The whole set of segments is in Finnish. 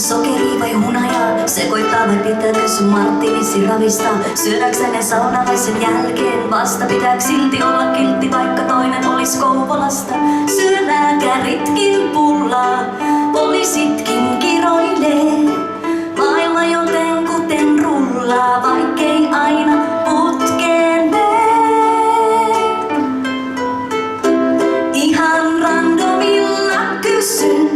Sokeri vai hunaja, sekoittaa vai pitääkö sun marttinissi ravista? Syödäksenne saunalaisen jälkeen vasta pitääkö silti olla kiltti, vaikka toinen olis Kouvolasta? Syö lääkäritkin pullaa, poliisitkin kiroilee. Maailma joten kuten rullaa, vaikkei aina putkeen mene. Ihan randomilla kysyn.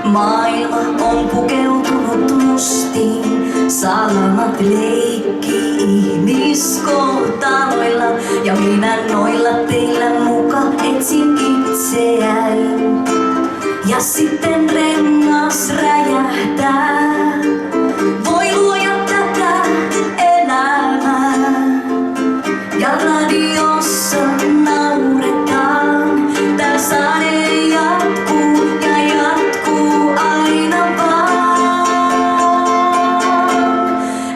Maailma on pukeutunut mustiin, salamat leikki ihmiskohtaloilla. Ja minä noilla teillä muka etsin itseäni. Ja sitten rengas räjähtää. Voi luoja tätä elämää. Ja radiossa nauretaan. Tää sade jatkuu ja jatkuu aina vaan.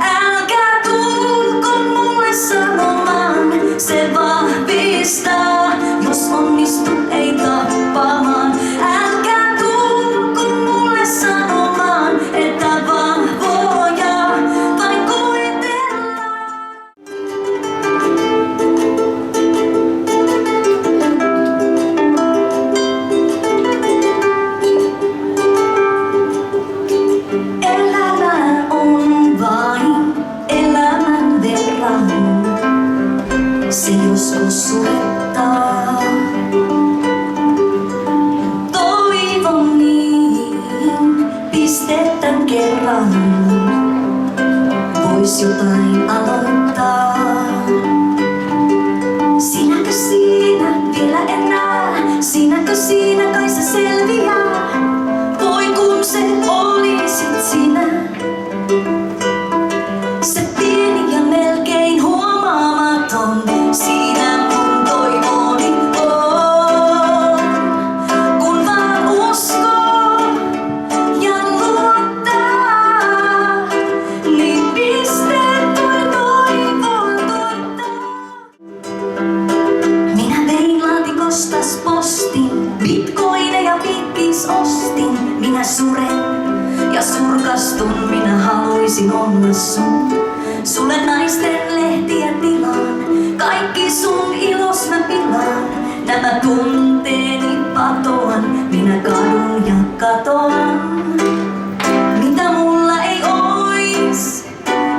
Älkää tulko mulle sanomaan, se vahvistaa, jos onnistu ei tappamaan. Älkää tulko mulle sanomaan, että vahvoja vain koetellaan. Elämä on vain elämän verran. Se joskus surettaa. Toivon niin, pistetän kerran. Vois jotain aloittaa. Sinäkö siinä vielä enää? Sinäkö siinä kai se selviää? Voi kun se olisit sinä. Se pieni ja melkein huomaamaton, siinä mun toivoni on. Kun vaan uskoo ja luottaa, niin pisteet voi toivon tuottaa. Minä vein laatikostas postin, bitcoineja pikkis ostin. Minä suren ja surkastun, minä haluisin olla sun. Sulle naisten lehtiä tilaan, kaikki sun ilos mä pilaan. Nämä tunteeni patoan, minä kadun ja katoan. Mitä mulla ei ois,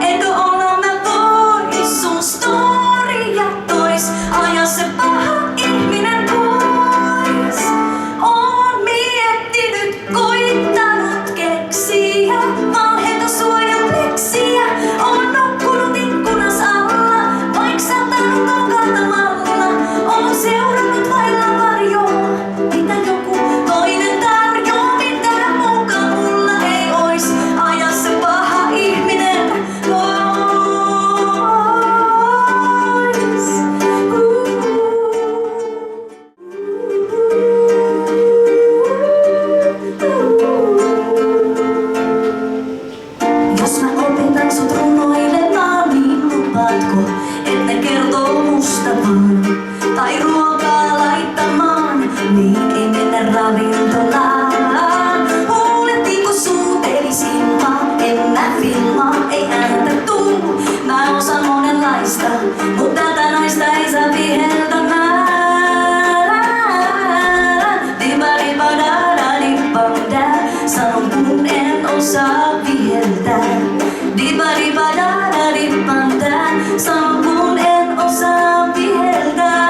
eikö olla mä vois. Sun story tois, aja se paha ihminen pois. Oon miettinyt, koittanut keksiä valheita suojapleksiä. Oon nukkunut ikkunas alla, vaik satanut on kantamalla. Oon seurannut vailla varjoa, mitä joku toinen tarjoaa. Mitä muka mulla ei ois, aja se paha ihminen pois. Jos mä opetan sut runoilemaan, niin lupaatko, et ne kertoo musta vaan? Tai ruokaa laittamaan, niin ei mennä ravintolaan. Huulettiinko suuteli silmaa, en mä filmaa, ei ääntä tuu. Mä osaan monenlaista, mut tätä naista ei saa viheltämään. Diba-diba-da-da-diba-da, sanon kun en osaa viheltää. Diba-diba-da-da-diba-da, sanon kun en osaa viheltää.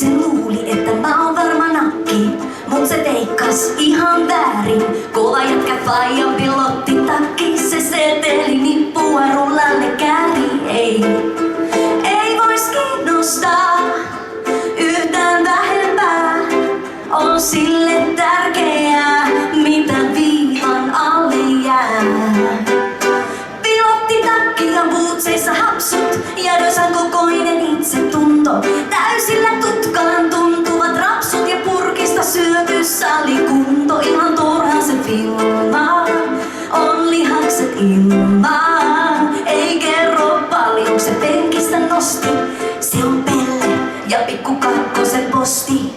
Se luuli, että mä oon varma nakki, mut se teikkas ihan väärin. Kova jätkä faijan pilotti takki, se seteli nippua rullalle kääri. Ei vois kiinnostaa yhtään vähempää, on sille tärkeää, mitä viivan alle jää. Pilottitakki on bootseissa hapsut ja dosan kokoinen itsetunto. Täysillä tutkaan tuntuvat rapsut ja purkista syöty salikunto. Ihan turha se filmaa, on lihakset ilmaa. Ei kerro paljon, se penkistä nosti. Se on Pelle ja pikku kakkosen posti.